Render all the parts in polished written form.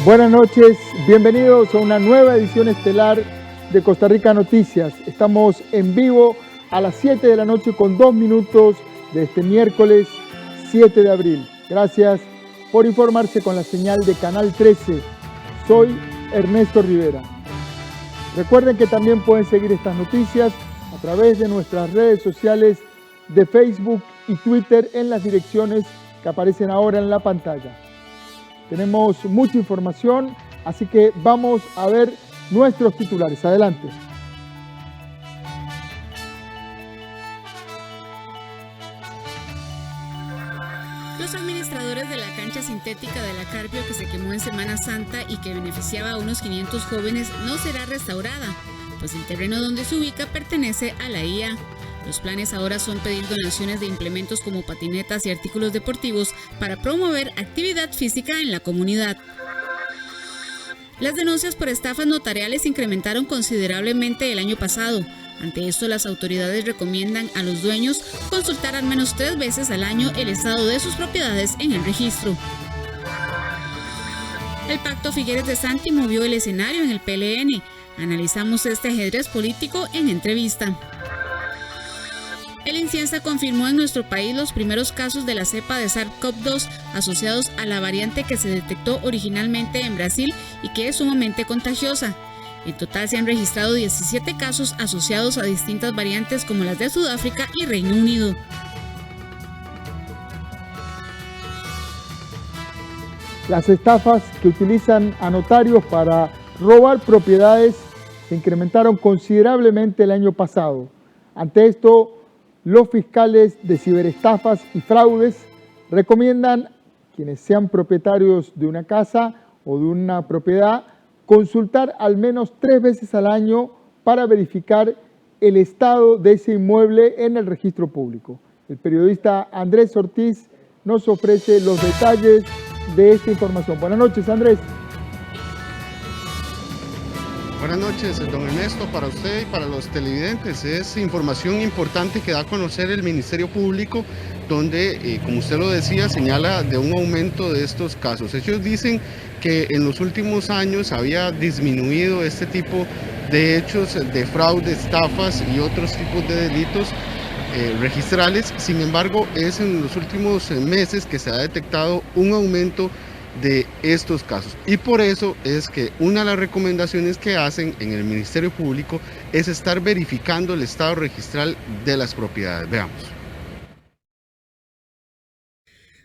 Buenas noches, bienvenidos a una nueva edición estelar de Costa Rica Noticias. Estamos en vivo a las 7 de la noche con 2 minutos de este miércoles 7 de abril. Gracias por informarse con la señal de Canal 13. Soy Ernesto Rivera. Recuerden que también pueden seguir estas noticias a través de nuestras redes sociales de Facebook y Twitter en las direcciones que aparecen ahora en la pantalla. Tenemos mucha información, así que vamos a ver nuestros titulares. Adelante. Los administradores de la cancha sintética de la Carpio que se quemó en Semana Santa y que beneficiaba a unos 500 jóvenes no será restaurada, pues el terreno donde se ubica pertenece a la IA. Los planes ahora son pedir donaciones de implementos como patinetas y artículos deportivos para promover actividad física en la comunidad. Las denuncias por estafas notariales incrementaron considerablemente el año pasado. Ante esto, las autoridades recomiendan a los dueños consultar al menos 3 veces al año el estado de sus propiedades en el registro. El Pacto Figueres de Santi movió el escenario en el PLN. Analizamos este ajedrez político en entrevista. El INCIENSA confirmó en nuestro país los primeros casos de la cepa de SARS-CoV-2 asociados a la variante que se detectó originalmente en Brasil y que es sumamente contagiosa. En total se han registrado 17 casos asociados a distintas variantes como las de Sudáfrica y Reino Unido. Las estafas que utilizan a notarios para robar propiedades se incrementaron considerablemente el año pasado. Ante esto, los fiscales de ciberestafas y fraudes recomiendan a quienes sean propietarios de una casa o de una propiedad consultar al menos 3 veces al año para verificar el estado de ese inmueble en el registro público. El periodista Andrés Ortiz nos ofrece los detalles de esta información. Buenas noches, Andrés. Buenas noches, don Ernesto, para usted y para los televidentes. Es información importante que da a conocer el Ministerio Público, donde, como usted lo decía, señala de un aumento de estos casos. Ellos dicen que en los últimos años había disminuido este tipo de hechos de fraude, estafas y otros tipos de delitos registrales. Sin embargo, es en los últimos meses que se ha detectado un aumento de estos casos, y por eso es que una de las recomendaciones que hacen en el Ministerio Público es estar verificando el estado registral de las propiedades. Veamos.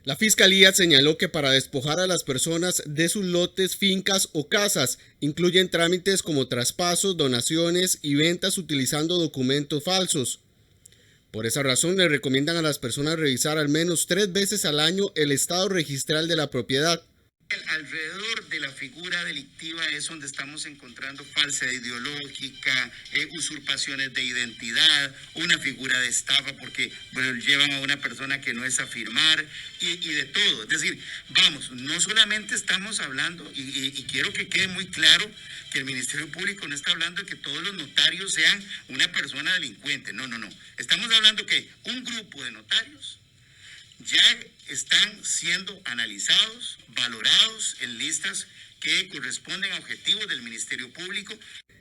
La Fiscalía señaló que para despojar a las personas de sus lotes, fincas o casas incluyen trámites como traspasos, donaciones y ventas utilizando documentos falsos. Por esa razón le recomiendan a las personas revisar al menos 3 veces al año el estado registral de la propiedad. Alrededor de la figura delictiva es donde estamos encontrando falsedad ideológica, usurpaciones de identidad, una figura de estafa porque llevan a una persona que no es a firmar y de todo. Es decir, vamos, no solamente estamos hablando, y quiero que quede muy claro que el Ministerio Público no está hablando de que todos los notarios sean una persona delincuente. No. Estamos hablando que un grupo de notarios ya están siendo analizados, valorados en listas que corresponden a objetivos del Ministerio Público.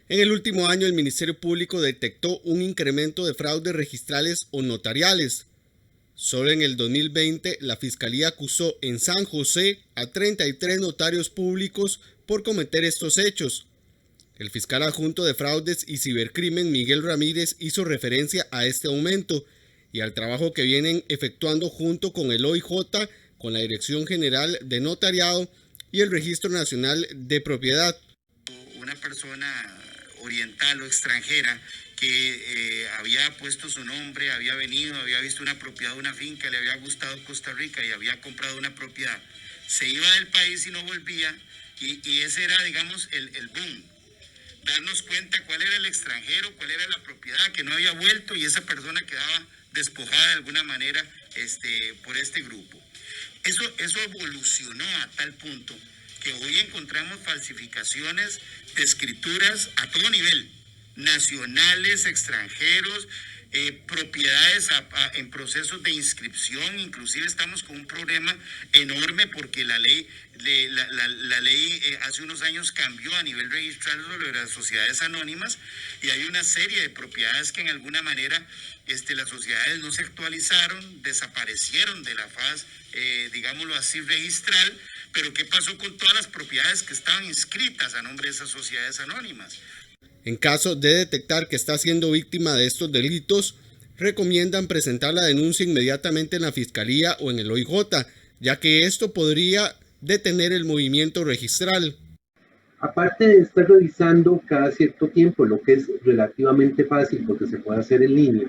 En el último año, el Ministerio Público detectó un incremento de fraudes registrales o notariales. Solo en el 2020, la Fiscalía acusó en San José a 33 notarios públicos por cometer estos hechos. El fiscal adjunto de fraudes y cibercrimen, Miguel Ramírez, hizo referencia a este aumento y al trabajo que vienen efectuando junto con el OIJ, con la Dirección General de Notariado y el Registro Nacional de Propiedad. Una persona oriental o extranjera que había puesto su nombre, había venido, había visto una propiedad, una finca, le había gustado Costa Rica y había comprado una propiedad. Se iba del país y no volvía, y ese era, digamos, el boom. Darnos cuenta cuál era el extranjero, cuál era la propiedad que no había vuelto, y esa persona quedaba despojada de alguna manera por este grupo. Eso evolucionó a tal punto que hoy encontramos falsificaciones de escrituras a todo nivel, nacionales, extranjeros, propiedades en procesos de inscripción. Inclusive estamos con un problema enorme porque la ley hace unos años cambió a nivel registral sobre las sociedades anónimas, y hay una serie de propiedades que en alguna manera las sociedades no se actualizaron, desaparecieron de la faz, digámoslo así, registral. Pero ¿qué pasó con todas las propiedades que estaban inscritas a nombre de esas sociedades anónimas? En caso de detectar que está siendo víctima de estos delitos, recomiendan presentar la denuncia inmediatamente en la Fiscalía o en el OIJ, ya que esto podría detener el movimiento registral. Aparte de estar revisando cada cierto tiempo, lo que es relativamente fácil porque se puede hacer en línea,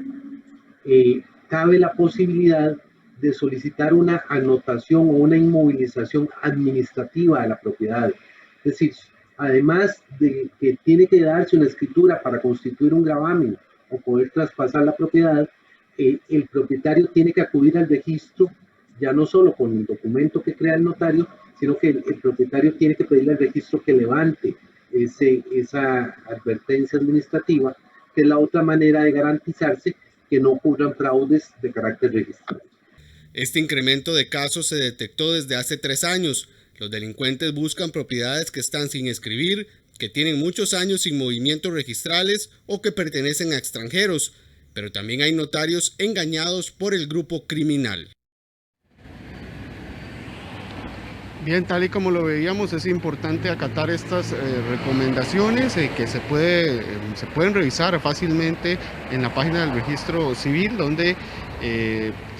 cabe la posibilidad de solicitar una anotación o una inmovilización administrativa de la propiedad. Es decir, además de que tiene que darse una escritura para constituir un gravamen o poder traspasar la propiedad, el propietario tiene que acudir al registro, ya no solo con el documento que crea el notario, sino que el propietario tiene que pedirle al registro que levante esa advertencia administrativa, que es la otra manera de garantizarse que no ocurran fraudes de carácter registral. Este incremento de casos se detectó desde hace 3 años. Los delincuentes buscan propiedades que están sin escribir, que tienen muchos años sin movimientos registrales o que pertenecen a extranjeros, pero también hay notarios engañados por el grupo criminal. Bien, tal y como lo veíamos, es importante acatar estas recomendaciones que se pueden revisar fácilmente en la página del registro civil, donde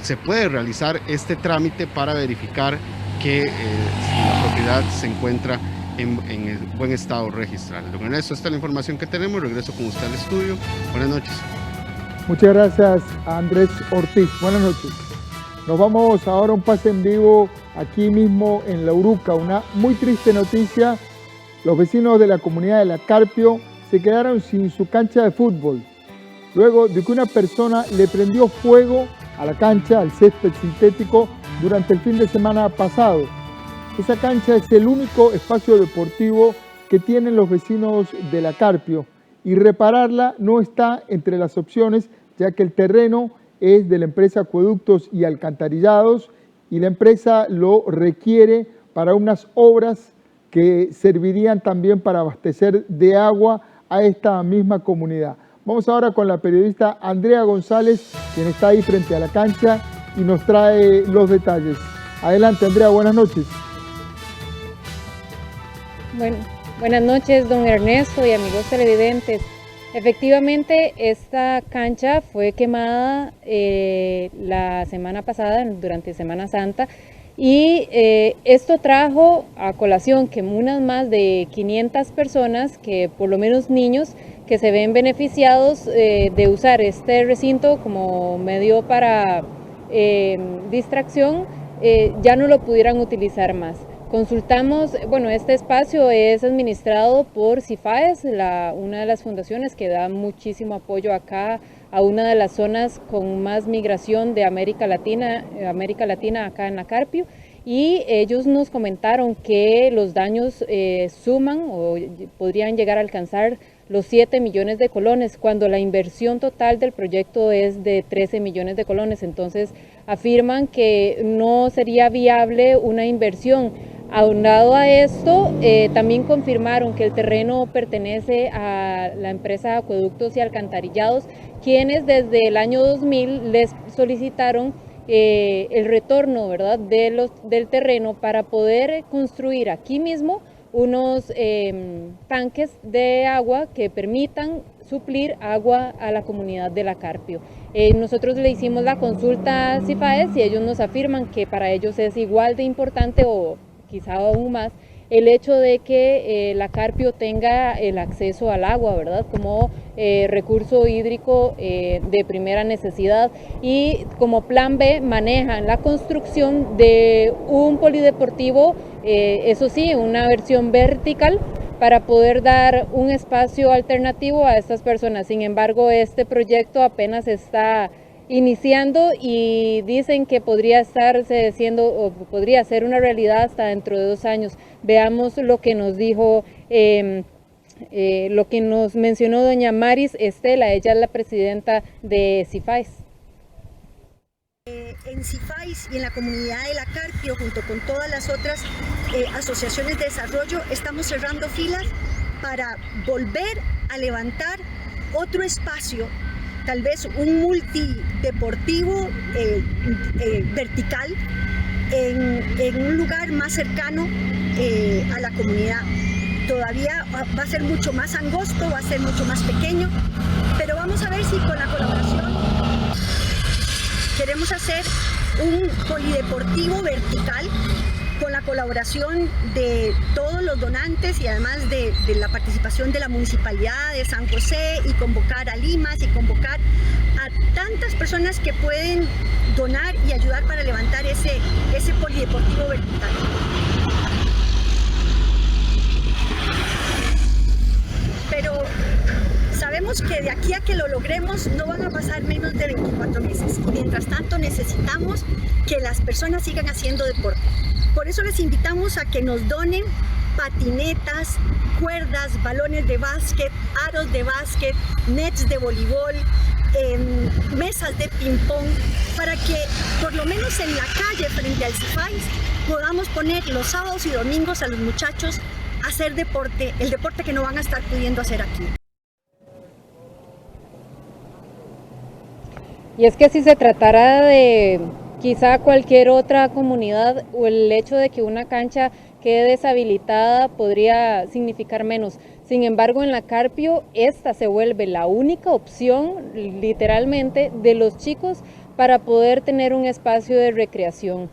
se puede realizar este trámite para verificar que la propiedad se encuentra en el buen estado registral. Don Ernesto, esta es la información que tenemos. Regreso con usted al estudio. Buenas noches. Muchas gracias a Andrés Ortiz. Buenas noches. Nos vamos ahora a un pase en vivo aquí mismo en La Uruca. Una muy triste noticia. Los vecinos de la comunidad de La Carpio se quedaron sin su cancha de fútbol, luego de que una persona le prendió fuego a la cancha, al césped sintético, durante el fin de semana pasado. Esa cancha es el único espacio deportivo que tienen los vecinos de La Carpio, y repararla no está entre las opciones, ya que el terreno es de la empresa Acueductos y Alcantarillados, y la empresa lo requiere para unas obras que servirían también para abastecer de agua a esta misma comunidad. Vamos ahora con la periodista Andrea González, quien está ahí frente a la cancha y nos trae los detalles. Adelante, Andrea, buenas noches. Bueno, buenas noches, don Ernesto y amigos televidentes. Efectivamente, esta cancha fue quemada la semana pasada, durante Semana Santa, y esto trajo a colación que unas más de 500 personas, que por lo menos niños, que se ven beneficiados de usar este recinto como medio para distracción, ya no lo pudieran utilizar más. Consultamos, bueno, este espacio es administrado por CIFAES, una de las fundaciones que da muchísimo apoyo acá a una de las zonas con más migración de América Latina acá en La Carpio, y ellos nos comentaron que los daños suman o podrían llegar a alcanzar los 7 millones de colones, cuando la inversión total del proyecto es de 13 millones de colones. Entonces afirman que no sería viable una inversión. Aunado a esto, también confirmaron que el terreno pertenece a la empresa Acueductos y Alcantarillados, quienes desde el año 2000 les solicitaron el retorno, ¿verdad?, del terreno para poder construir aquí mismo unos tanques de agua que permitan suplir agua a la comunidad de La Carpio. Nosotros le hicimos la consulta a CIFAES y ellos nos afirman que para ellos es igual de importante o quizá aún más el hecho de que La Carpio tenga el acceso al agua, ¿verdad?, como recurso hídrico de primera necesidad, y como plan B manejan la construcción de un polideportivo, eso sí, una versión vertical, para poder dar un espacio alternativo a estas personas. Sin embargo, este proyecto apenas está iniciando y dicen que podría estarse haciendo o podría ser una realidad hasta dentro de 2 años. Veamos lo que nos dijo lo que nos mencionó doña Maris Estela, ella es la presidenta de CIFAES. En CIFAES y en la comunidad de la Carpio, junto con todas las otras asociaciones de desarrollo, estamos cerrando filas para volver a levantar otro espacio, tal vez un multideportivo vertical, en un lugar más cercano a la comunidad. Todavía va a ser mucho más angosto, va a ser mucho más pequeño, pero vamos a ver si con la colaboración queremos hacer un polideportivo vertical con la colaboración de todos los donantes y además de la participación de la Municipalidad de San José, y convocar a Limas y convocar a tantas personas que pueden donar y ayudar para levantar ese polideportivo vertical. Pero sabemos que de aquí a que lo logremos no van a pasar menos de 24 meses. Y mientras tanto necesitamos que las personas sigan haciendo deporte. Por eso les invitamos a que nos donen patinetas, cuerdas, balones de básquet, aros de básquet, nets de voleibol, mesas de ping-pong, para que por lo menos en la calle frente al CIFAES podamos poner los sábados y domingos a los muchachos a hacer deporte, el deporte que no van a estar pudiendo hacer aquí. Y es que si se tratara de quizá cualquier otra comunidad, o el hecho de que una cancha quede deshabilitada podría significar menos. Sin embargo, en la Carpio, esta se vuelve la única opción, literalmente, de los chicos para poder tener un espacio de recreación.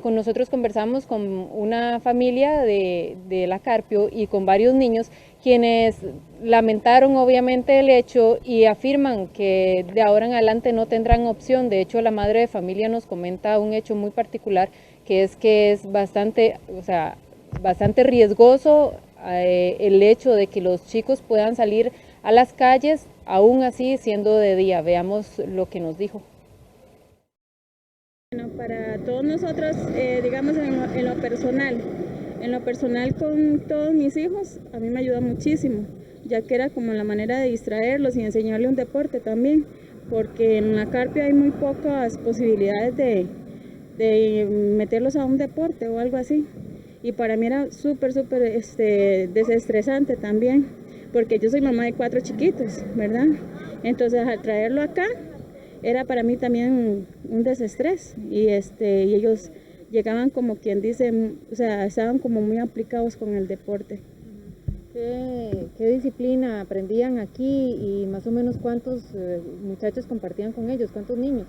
Con nosotros conversamos con una familia de la Carpio y con varios niños quienes lamentaron obviamente el hecho y afirman que de ahora en adelante no tendrán opción. De hecho, la madre de familia nos comenta un hecho muy particular, que es bastante riesgoso el hecho de que los chicos puedan salir a las calles, aún así siendo de día. Veamos lo que nos dijo. Bueno, para todos nosotros, digamos en lo personal con todos mis hijos, a mí me ayuda muchísimo, ya que era como la manera de distraerlos y enseñarle un deporte también, porque en la Carpio hay muy pocas posibilidades de meterlos a un deporte o algo así. Y para mí era súper desestresante también, porque yo soy mamá de 4 chiquitos, ¿verdad? Entonces al traerlo acá, era para mí también un desestrés, y ellos llegaban como quien dice, o sea, estaban como muy aplicados con el deporte. ¿Qué disciplina aprendían aquí y más o menos cuántos muchachos compartían con ellos, cuántos niños?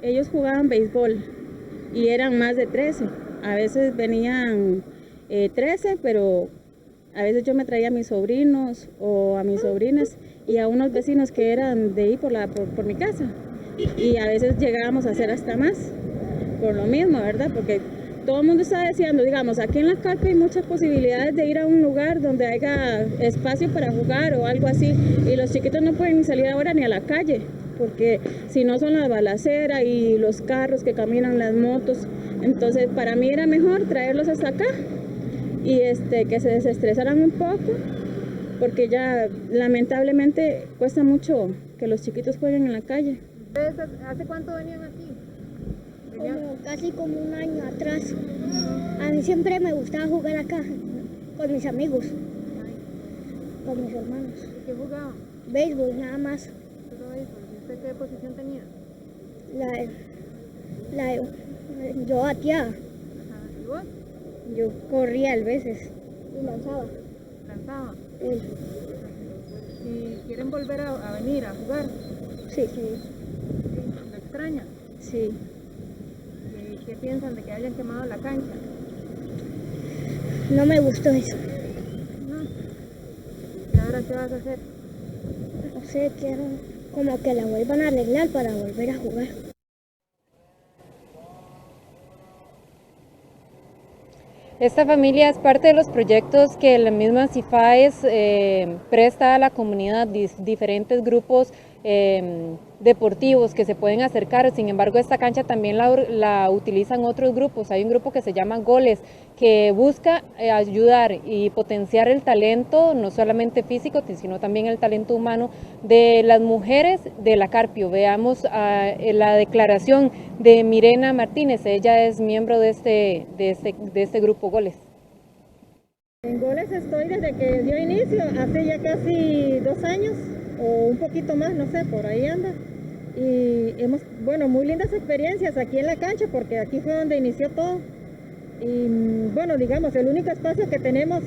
Ellos jugaban béisbol y eran más de 13, a veces venían 13, pero a veces yo me traía a mis sobrinos o a mis sobrinas y a unos vecinos que eran de ahí por mi casa. Y a veces llegábamos a hacer hasta más, por lo mismo, ¿verdad? Porque todo el mundo está deseando, digamos, aquí en la Carpio hay muchas posibilidades de ir a un lugar donde haya espacio para jugar o algo así, y los chiquitos no pueden salir ahora ni a la calle, porque si no son las balaceras y los carros que caminan, las motos. Entonces para mí era mejor traerlos hasta acá y que se desestresaran un poco, porque ya lamentablemente cuesta mucho que los chiquitos jueguen en la calle. ¿Hace cuánto venían aquí? Casi como un año atrás. A mí siempre me gustaba jugar acá, con mis amigos, con mis hermanos. ¿Qué jugaban? Béisbol, nada más. ¿Solo béisbol? ¿Y usted qué posición tenía? Yo bateaba. ¿Y vos? Yo corría a veces. Y lanzaba. ¿Lanzaba? Sí. ¿Y quieren volver a venir a jugar? Sí. ¿Lo extraña? Sí. ¿Qué piensan de que hayan quemado la cancha? No me gustó eso. No. ¿Y ahora qué vas a hacer? No sé, quiero como que la vuelvan a arreglar para volver a jugar. Esta familia es parte de los proyectos que la misma CIFAES presta a la comunidad, diferentes grupos deportivos que se pueden acercar. Sin embargo, esta cancha también la utilizan otros grupos. Hay un grupo que se llama Goles, que busca ayudar y potenciar el talento, no solamente físico, sino también el talento humano de las mujeres de la Carpio. Veamos la declaración de Mirena Martínez. Ella es miembro de este grupo Goles. En Goles estoy desde que dio inicio, hace ya casi 2 años o un poquito más, no sé, por ahí anda. Y hemos, muy lindas experiencias aquí en la cancha, porque aquí fue donde inició todo. Y digamos, el único espacio que tenemos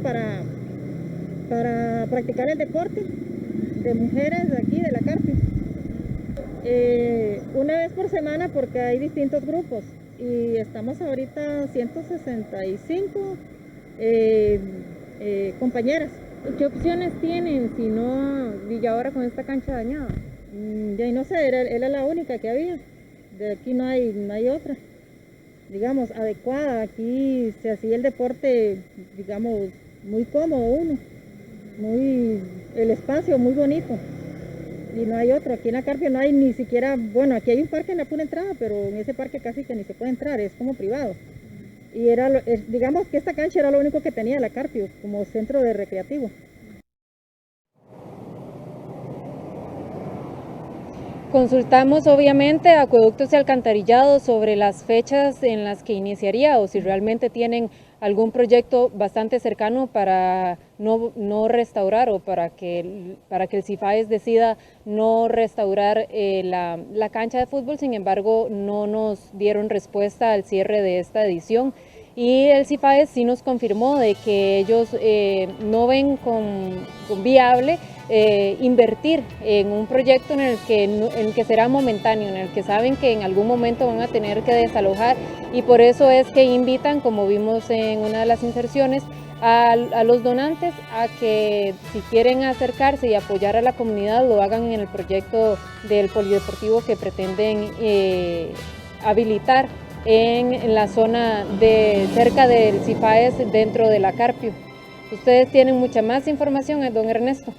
para practicar el deporte de mujeres de aquí, de la Carpio. Una vez por semana, porque hay distintos grupos. Y estamos ahorita 165 compañeras. ¿Qué opciones tienen si no, y ahora con esta cancha dañada? No sé, era la única que había. De aquí no hay otra, digamos, adecuada. Aquí se hacía el deporte, digamos, muy cómodo el espacio muy bonito. Y no hay otro, aquí en la Carpio no hay ni siquiera, aquí hay un parque en la pura entrada, pero en ese parque casi que ni se puede entrar, es como privado. Y digamos que esta cancha era lo único que tenía la Carpio como centro de recreativo. Consultamos obviamente a Acueductos y Alcantarillados sobre las fechas en las que iniciaría o si realmente tienen algún proyecto bastante cercano para no restaurar o para que el CIFAES decida no restaurar la cancha de fútbol. Sin embargo, no nos dieron respuesta al cierre de esta edición. Y el CIFAES sí nos confirmó de que ellos no ven con viable invertir en un proyecto en el que será momentáneo, en el que saben que en algún momento van a tener que desalojar, y por eso es que invitan, como vimos en una de las inserciones, a los donantes a que si quieren acercarse y apoyar a la comunidad lo hagan en el proyecto del polideportivo que pretenden habilitar en la zona cerca del CIFAES dentro de la Carpio. Ustedes tienen mucha más información, don Ernesto.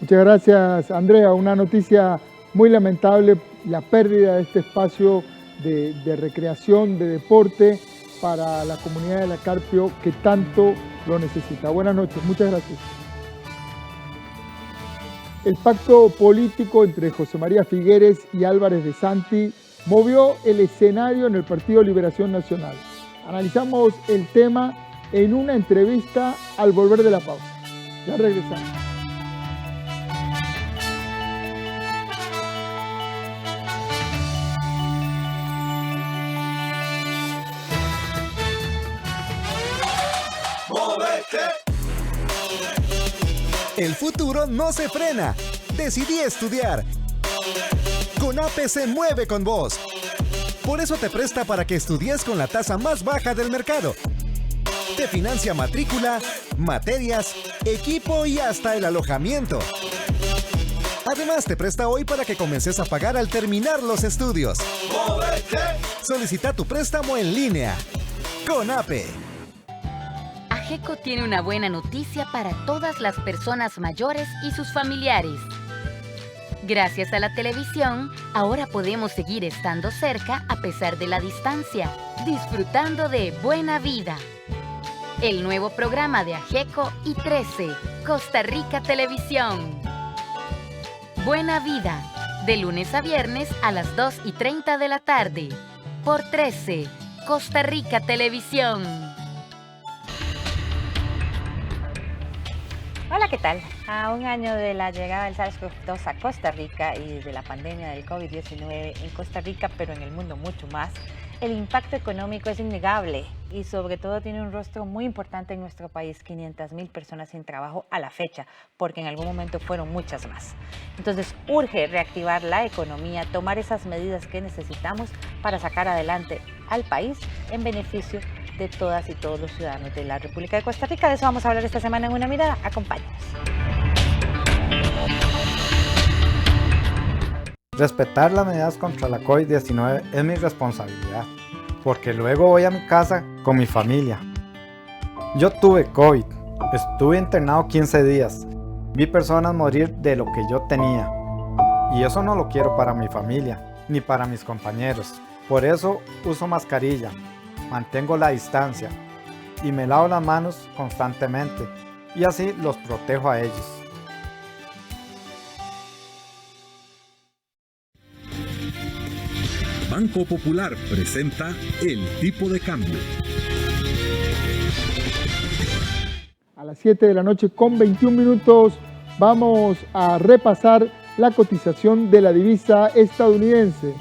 Muchas gracias, Andrea. Una noticia muy lamentable, la pérdida de este espacio de recreación, de deporte para la comunidad de la Carpio que tanto lo necesita. Buenas noches, muchas gracias. El pacto político entre José María Figueres y Álvarez de Santi movió el escenario en el Partido Liberación Nacional. Analizamos el tema en una entrevista al volver de la pausa. Ya regresamos. El futuro no se frena. Decidí estudiar. CONAPE se mueve con vos. Por eso te presta para que estudies con la tasa más baja del mercado. Te financia matrícula, materias, equipo y hasta el alojamiento. Además, te presta hoy para que comiences a pagar al terminar los estudios. Solicita tu préstamo en línea. CONAPE. AGECO tiene una buena noticia para todas las personas mayores y sus familiares. Gracias a la televisión, ahora podemos seguir estando cerca a pesar de la distancia, disfrutando de Buena Vida. El nuevo programa de AGECO y 13, Costa Rica Televisión. Buena Vida, de lunes a viernes a las 2:30 de la tarde, por 13, Costa Rica Televisión. Hola, ¿qué tal? A un año de la llegada del SARS-CoV-2 a Costa Rica y de la pandemia del COVID-19 en Costa Rica, pero en el mundo mucho más, el impacto económico es innegable y sobre todo tiene un rostro muy importante en nuestro país, 500,000 personas sin trabajo a la fecha, porque en algún momento fueron muchas más. Entonces urge reactivar la economía, tomar esas medidas que necesitamos para sacar adelante al país en beneficio de todas y todos los ciudadanos de la República de Costa Rica. De eso vamos a hablar esta semana en Una Mirada. Acompáñanos. Respetar las medidas contra la COVID-19 es mi responsabilidad, porque luego voy a mi casa con mi familia. Yo tuve COVID, estuve internado 15 días Vi personas morir de lo que yo tenía. Y eso no lo quiero para mi familia, ni para mis compañeros. Por eso uso mascarilla, mantengo la distancia y me lavo las manos constantemente. Y así los protejo a ellos. Banco Popular presenta El Tipo de Cambio. A las 7 de la noche con 21 minutos vamos a repasar la cotización de la divisa estadounidense.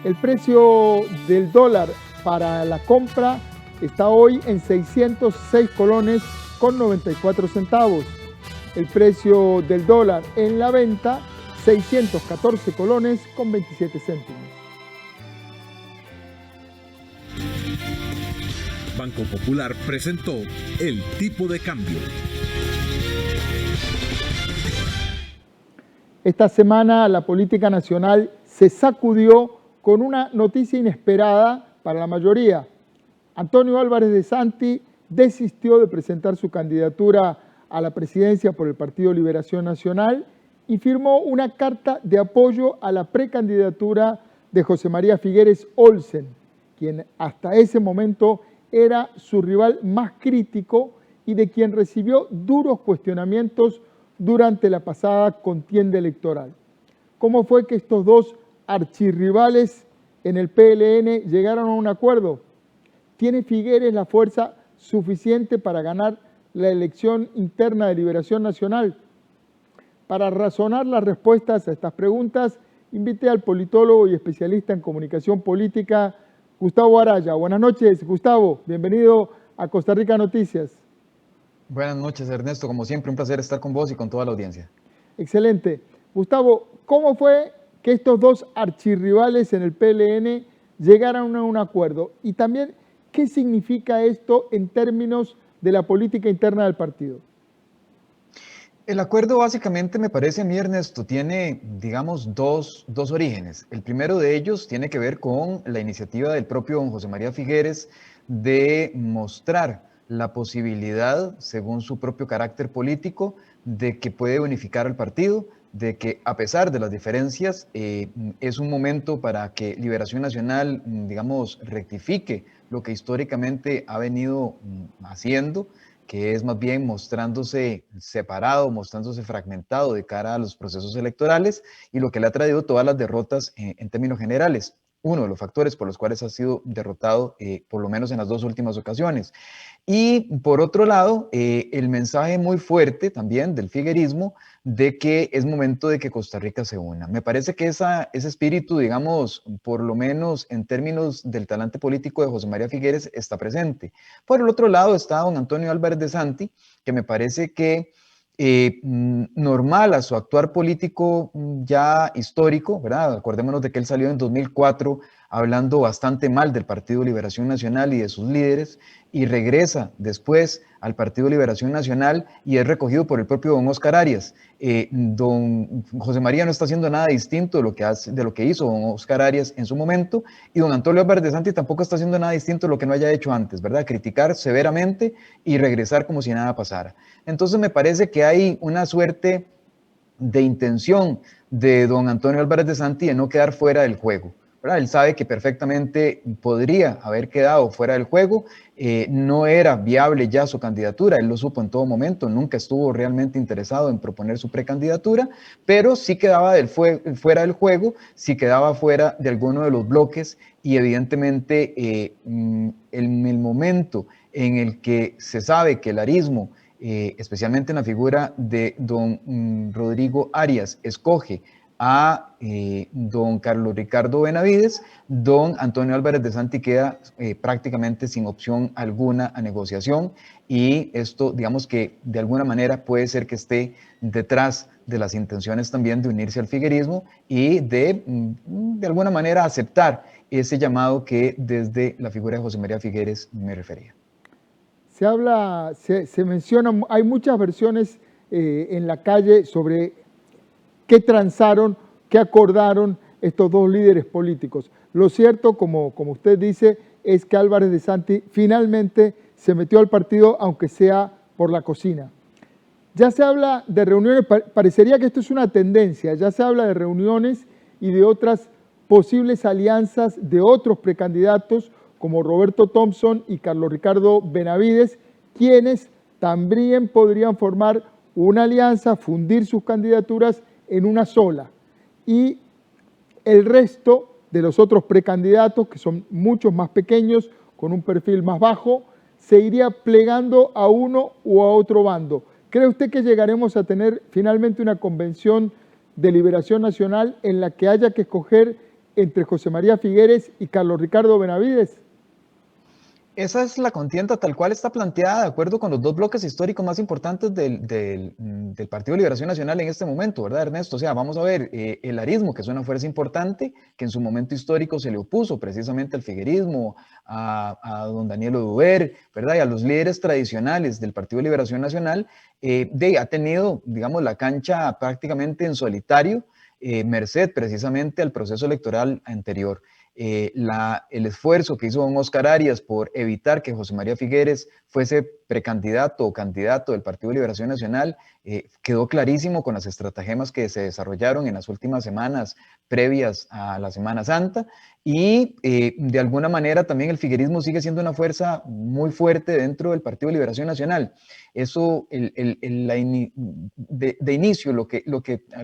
El precio del dólar para la compra está hoy en 606 colones con 94 centavos. El precio del dólar en la venta, 614 colones con 27 céntimos. Banco Popular presentó El Tipo de Cambio. Esta semana la política nacional se sacudió con una noticia inesperada para la mayoría. Antonio Álvarez de Santi desistió de presentar su candidatura a la presidencia por el Partido Liberación Nacional y firmó una carta de apoyo a la precandidatura de José María Figueres Olsen, quien hasta ese momento era su rival más crítico y de quien recibió duros cuestionamientos durante la pasada contienda electoral. ¿Cómo fue que estos dos archirrivales en el PLN llegaron a un acuerdo? ¿Tiene Figueres la fuerza suficiente para ganar la elección interna de Liberación Nacional? Para razonar las respuestas a estas preguntas, invité al politólogo y especialista en comunicación política, Gustavo Araya. Buenas noches, Gustavo. Bienvenido a Costa Rica Noticias. Buenas noches, Ernesto. Como siempre, un placer estar con vos y con toda la audiencia. Excelente. Gustavo, ¿cómo fue que estos dos archirrivales en el PLN llegaran a un acuerdo? Y también, ¿qué significa esto en términos de la política interna del partido? El acuerdo básicamente, me parece a mí, Ernesto, tiene, digamos, dos orígenes. El primero de ellos tiene que ver con la iniciativa del propio don José María Figueres de mostrar la posibilidad, según su propio carácter político, de que puede unificar al partido, de que a pesar de las diferencias, es un momento para que Liberación Nacional, digamos, rectifique lo que históricamente ha venido haciendo, que es más bien mostrándose separado, mostrándose fragmentado de cara a los procesos electorales y lo que le ha traído todas las derrotas en términos generales. Uno de los factores por los cuales ha sido derrotado, por lo menos en las dos últimas ocasiones. Y por otro lado, el mensaje muy fuerte también del figuerismo de que es momento de que Costa Rica se una. Me parece que ese espíritu, digamos, por lo menos en términos del talante político de José María Figueres, está presente. Por el otro lado está don Antonio Álvarez de Santi, que me parece que normal a su actuar político ya histórico, ¿verdad? Acordémonos de que él salió en 2004 hablando bastante mal del Partido Liberación Nacional y de sus líderes, y regresa después al Partido Liberación Nacional y es recogido por el propio don Oscar Arias. Don José María no está haciendo nada distinto de lo que hizo don Oscar Arias en su momento, y don Antonio Álvarez de Santi tampoco está haciendo nada distinto de lo que no haya hecho antes, ¿verdad? Criticar severamente y regresar como si nada pasara. Entonces me parece que hay una suerte de intención de don Antonio Álvarez de Santi de no quedar fuera del juego, ¿verdad? Él sabe que perfectamente podría haber quedado fuera del juego, no era viable ya su candidatura, él lo supo en todo momento, nunca estuvo realmente interesado en proponer su precandidatura, pero sí quedaba fuera del juego, sí quedaba fuera de alguno de los bloques, y evidentemente en el momento en el que se sabe que el arismo, especialmente en la figura de don Rodrigo Arias, escoge a don Carlos Ricardo Benavides, don Antonio Álvarez de Santi queda prácticamente sin opción alguna a negociación, y esto, digamos que de alguna manera puede ser que esté detrás de las intenciones también de unirse al figuerismo y de alguna manera aceptar ese llamado que desde la figura de José María Figueres me refería. Se menciona, hay muchas versiones en la calle sobre qué transaron, qué acordaron estos dos líderes políticos. Lo cierto, como usted dice, es que Álvarez de Santi finalmente se metió al partido, aunque sea por la cocina. Ya se habla de reuniones, parecería que esto es una tendencia, ya se habla de reuniones y de otras posibles alianzas de otros precandidatos como Roberto Thompson y Carlos Ricardo Benavides, quienes también podrían formar una alianza, fundir sus candidaturas en una sola. Y el resto de los otros precandidatos, que son muchos más pequeños, con un perfil más bajo, se iría plegando a uno o a otro bando. ¿Cree usted que llegaremos a tener finalmente una convención de liberación nacional en la que haya que escoger entre José María Figueres y Carlos Ricardo Benavides? Esa es la contienda tal cual está planteada de acuerdo con los dos bloques históricos más importantes del Partido de Liberación Nacional en este momento, ¿verdad, Ernesto? O sea, vamos a ver, el arismo, que es una fuerza importante, que en su momento histórico se le opuso precisamente al figuerismo, a don Daniel Oduber, ¿verdad? Y a los líderes tradicionales del Partido de Liberación Nacional, ha tenido, digamos, la cancha prácticamente en solitario, merced precisamente al proceso electoral anterior. El esfuerzo que hizo don Oscar Arias por evitar que José María Figueres fuese precandidato o candidato del Partido de Liberación Nacional quedó clarísimo con las estratagemas que se desarrollaron en las últimas semanas previas a la Semana Santa, y de alguna manera también el figuerismo sigue siendo una fuerza muy fuerte dentro del Partido de Liberación Nacional. Eso, de inicio, a lo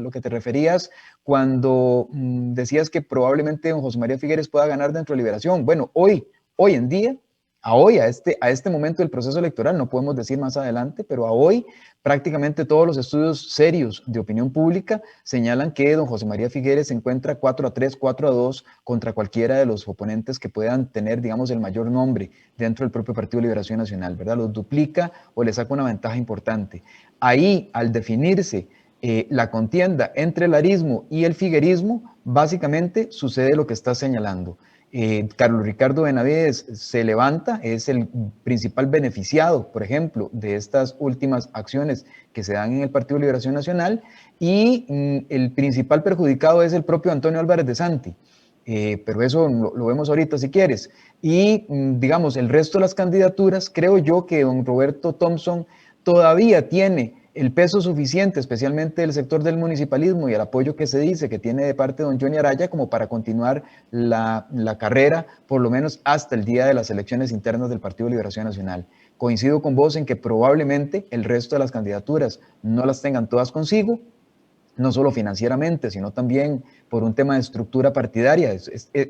que te referías cuando decías que probablemente don José María Figueres pueda ganar dentro de Liberación. Bueno, hoy en día, a este momento del proceso electoral, no podemos decir más adelante, pero a hoy prácticamente todos los estudios serios de opinión pública señalan que don José María Figueres se encuentra 4-3, 4-2 contra cualquiera de los oponentes que puedan tener, digamos, el mayor nombre dentro del propio Partido de Liberación Nacional, ¿verdad? Los duplica o le saca una ventaja importante. Ahí, al definirse la contienda entre el arismo y el figuerismo, básicamente sucede lo que está señalando. Carlos Ricardo Benavides se levanta, es el principal beneficiado, por ejemplo, de estas últimas acciones que se dan en el Partido de Liberación Nacional, y el principal perjudicado es el propio Antonio Álvarez de Santi, pero eso lo vemos ahorita si quieres. Y digamos, el resto de las candidaturas, creo yo que don Roberto Thompson todavía tiene el peso suficiente, especialmente del sector del municipalismo y el apoyo que se dice que tiene de parte de don Johnny Araya, como para continuar la carrera, por lo menos hasta el día de las elecciones internas del Partido de Liberación Nacional. Coincido con vos en que probablemente el resto de las candidaturas no las tengan todas consigo, no solo financieramente, sino también por un tema de estructura partidaria.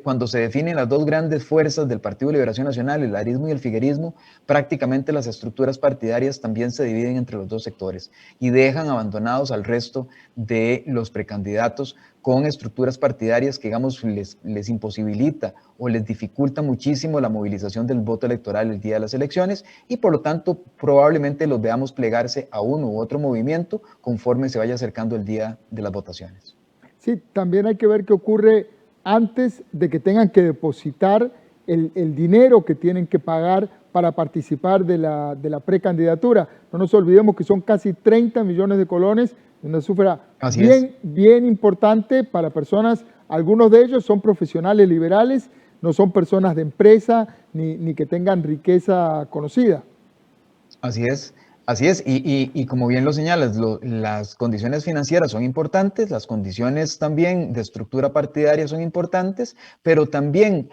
Cuando se definen las dos grandes fuerzas del Partido de Liberación Nacional, el arismo y el figuerismo, prácticamente las estructuras partidarias también se dividen entre los dos sectores y dejan abandonados al resto de los precandidatos con estructuras partidarias que, digamos, les imposibilita o les dificulta muchísimo la movilización del voto electoral el día de las elecciones, y por lo tanto probablemente los veamos plegarse a uno u otro movimiento conforme se vaya acercando el día de las votaciones. Sí, también hay que ver qué ocurre antes de que tengan que depositar el dinero que tienen que pagar para participar de la precandidatura. No nos olvidemos que son casi 30 millones de colones, una cifra bien importante para personas. Algunos de ellos son profesionales liberales, no son personas de empresa ni que tengan riqueza conocida. Así es. Y como bien lo señalas, las condiciones financieras son importantes, las condiciones también de estructura partidaria son importantes, pero también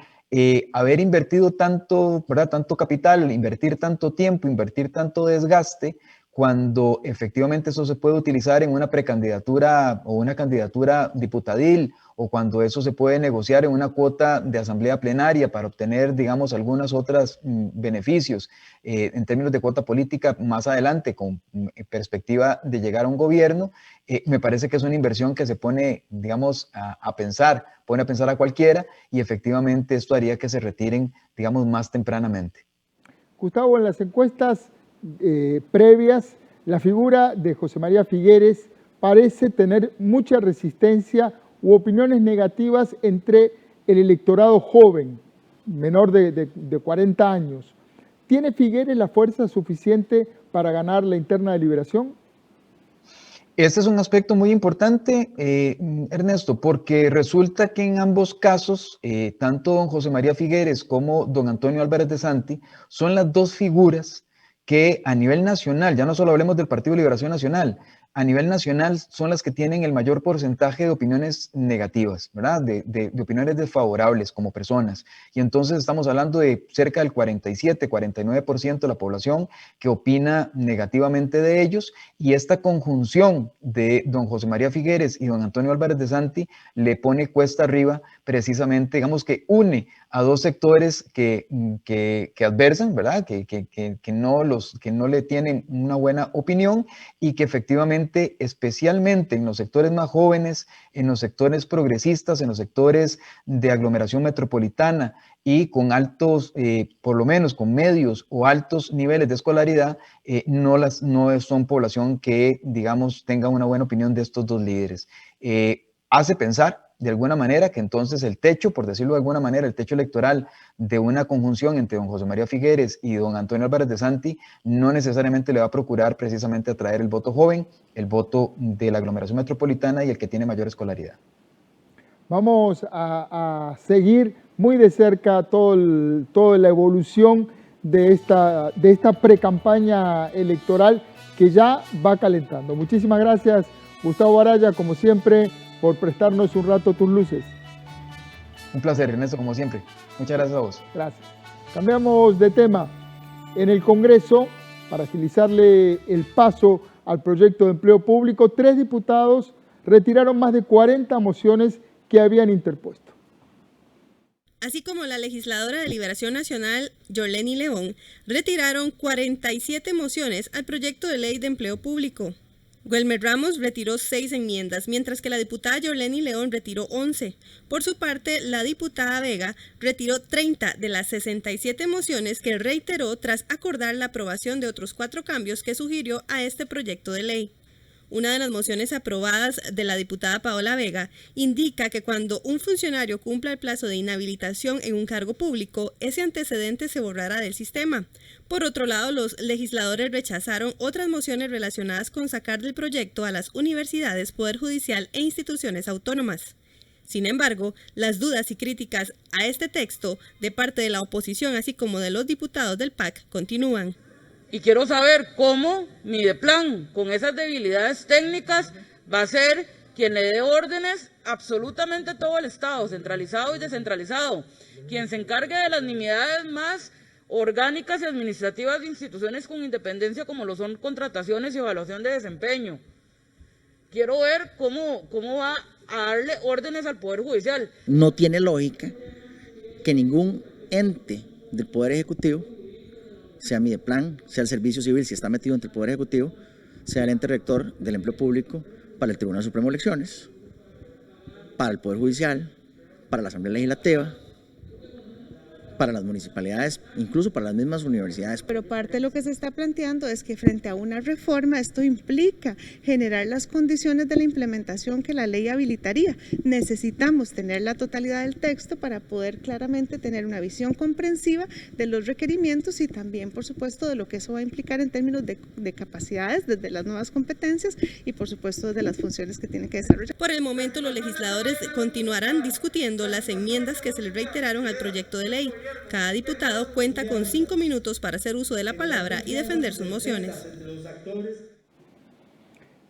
haber invertido tanto, ¿verdad?, tanto capital, invertir tanto tiempo, invertir tanto desgaste, cuando efectivamente eso se puede utilizar en una precandidatura o una candidatura diputadil, o cuando eso se puede negociar en una cuota de asamblea plenaria para obtener, digamos, algunas otras beneficios en términos de cuota política más adelante, con perspectiva de llegar a un gobierno, me parece que es una inversión que se pone, digamos, pone a pensar a cualquiera, y efectivamente esto haría que se retiren, digamos, más tempranamente. Gustavo, en las encuestas previas, la figura de José María Figueres parece tener mucha resistencia u opiniones negativas entre el electorado joven, menor de 40 años. ¿Tiene Figueres la fuerza suficiente para ganar la interna de Liberación? Este es un aspecto muy importante, Ernesto, porque resulta que en ambos casos, tanto don José María Figueres como don Antonio Álvarez de Santi son las dos figuras que a nivel nacional, ya no solo hablemos del Partido de Liberación Nacional, a nivel nacional son las que tienen el mayor porcentaje de opiniones negativas, ¿verdad? De opiniones desfavorables como personas. Y entonces estamos hablando de cerca del 47, 49% de la población que opina negativamente de ellos, y esta conjunción de don José María Figueres y don Antonio Álvarez de Santi le pone cuesta arriba, precisamente, digamos que une a dos sectores que adversan, ¿verdad? Que no le tienen una buena opinión, y que efectivamente, especialmente en los sectores más jóvenes, en los sectores progresistas, en los sectores de aglomeración metropolitana y con altos, por lo menos con medios o altos niveles de escolaridad, no son población que, digamos, tenga una buena opinión de estos dos líderes. Hace pensar de alguna manera que entonces el techo, por decirlo de alguna manera, el techo electoral de una conjunción entre don José María Figueres y don Antonio Álvarez de Santi no necesariamente le va a procurar precisamente atraer el voto joven, el voto de la aglomeración metropolitana y el que tiene mayor escolaridad. Vamos a seguir muy de cerca toda la evolución de esta pre-campaña electoral que ya va calentando. Muchísimas gracias, Gustavo Araya, como siempre, por prestarnos un rato tus luces. Un placer, Ernesto, como siempre. Muchas gracias a vos. Gracias. Cambiamos de tema. En el Congreso, para agilizarle el paso al proyecto de empleo público, 3 diputados retiraron más de 40 mociones que habían interpuesto. Así como la legisladora de Liberación Nacional, Yorleni León, retiraron 47 mociones al proyecto de ley de empleo público. Guelmer Ramos retiró 6 enmiendas, mientras que la diputada Yorleni León retiró 11. Por su parte, la diputada Vega retiró 30 de las 67 mociones que reiteró tras acordar la aprobación de otros 4 cambios que sugirió a este proyecto de ley. Una de las mociones aprobadas de la diputada Paola Vega indica que cuando un funcionario cumpla el plazo de inhabilitación en un cargo público, ese antecedente se borrará del sistema. Por otro lado, los legisladores rechazaron otras mociones relacionadas con sacar del proyecto a las universidades, Poder Judicial e instituciones autónomas. Sin embargo, las dudas y críticas a este texto de parte de la oposición, así como de los diputados del PAC, continúan. Y quiero saber cómo Mideplan, con esas debilidades técnicas, va a ser quien le dé órdenes absolutamente a todo el Estado, centralizado y descentralizado, quien se encargue de las nimiedades más orgánicas y administrativas de instituciones con independencia como lo son contrataciones y evaluación de desempeño. Quiero ver cómo va a darle órdenes al Poder Judicial. No tiene lógica que ningún ente del Poder Ejecutivo, sea Mideplan, sea el Servicio Civil, si está metido entre el Poder Ejecutivo, sea el ente rector del empleo público para el Tribunal Supremo de Elecciones, para el Poder Judicial, para la Asamblea Legislativa, para las municipalidades, incluso para las mismas universidades. Pero parte de lo que se está planteando es que frente a una reforma esto implica generar las condiciones de la implementación que la ley habilitaría. Necesitamos tener la totalidad del texto para poder claramente tener una visión comprensiva de los requerimientos y también, por supuesto, de lo que eso va a implicar en términos de capacidades, desde las nuevas competencias y, por supuesto, de las funciones que tienen que desarrollar. Por el momento, los legisladores continuarán discutiendo las enmiendas que se les reiteraron al proyecto de ley. Cada diputado cuenta con 5 minutos para hacer uso de la palabra y defender sus mociones.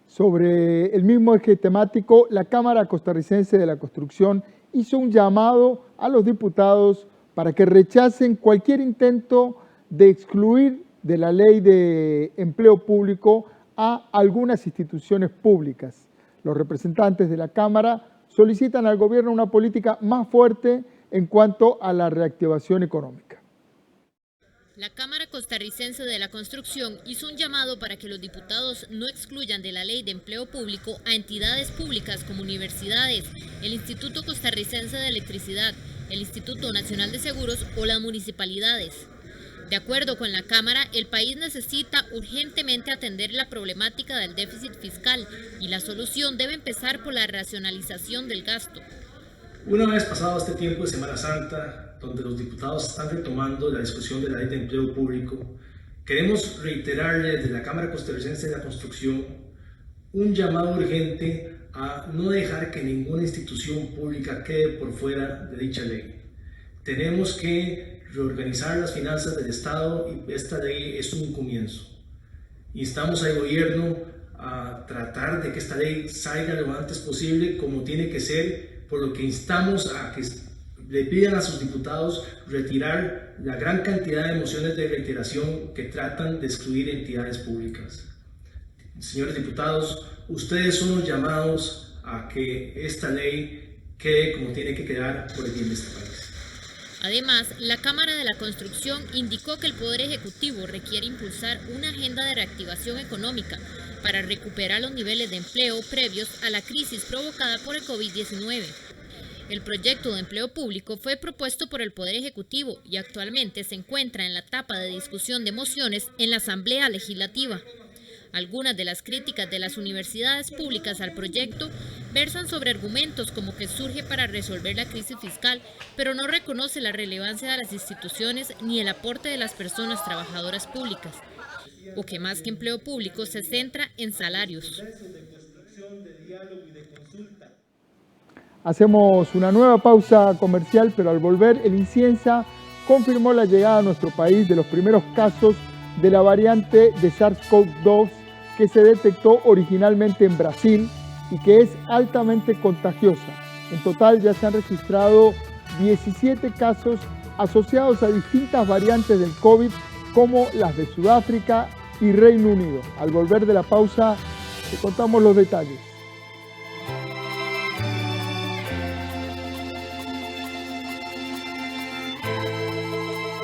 Sobre el mismo eje temático, la Cámara Costarricense de la Construcción hizo un llamado a los diputados para que rechacen cualquier intento de excluir de la ley de empleo público a algunas instituciones públicas. Los representantes de la Cámara solicitan al gobierno una política más fuerte en cuanto a la reactivación económica. La Cámara Costarricense de la Construcción hizo un llamado para que los diputados no excluyan de la ley de empleo público a entidades públicas como universidades, el Instituto Costarricense de Electricidad, el Instituto Nacional de Seguros o las municipalidades. De acuerdo con la Cámara, el país necesita urgentemente atender la problemática del déficit fiscal y la solución debe empezar por la racionalización del gasto. Una vez pasado este tiempo de Semana Santa, donde los diputados están retomando la discusión de la ley de empleo público, queremos reiterarle desde la Cámara Costarricense de la Construcción un llamado urgente a no dejar que ninguna institución pública quede por fuera de dicha ley. Tenemos que reorganizar las finanzas del Estado y esta ley es un comienzo. Instamos al gobierno a tratar de que esta ley salga lo antes posible como tiene que ser, por lo que instamos a que le pidan a sus diputados retirar la gran cantidad de mociones de reiteración que tratan de excluir entidades públicas. Señores diputados, ustedes son los llamados a que esta ley quede como tiene que quedar por el bien de este país. Además, la Cámara de la Construcción indicó que el Poder Ejecutivo requiere impulsar una agenda de reactivación económica para recuperar los niveles de empleo previos a la crisis provocada por el COVID-19. El proyecto de empleo público fue propuesto por el Poder Ejecutivo y actualmente se encuentra en la etapa de discusión de mociones en la Asamblea Legislativa. Algunas de las críticas de las universidades públicas al proyecto versan sobre argumentos como que surge para resolver la crisis fiscal, pero no reconoce la relevancia de las instituciones ni el aporte de las personas trabajadoras públicas, o que más que empleo público se centra en salarios. Hacemos una nueva pausa comercial, pero al volver, el INCIENSA confirmó la llegada a nuestro país de los primeros casos de la variante de SARS-CoV-2 que se detectó originalmente en Brasil y que es altamente contagiosa. En total ya se han registrado 17 casos asociados a distintas variantes del COVID, como las de Sudáfrica y Reino Unido. Al volver de la pausa, te contamos los detalles.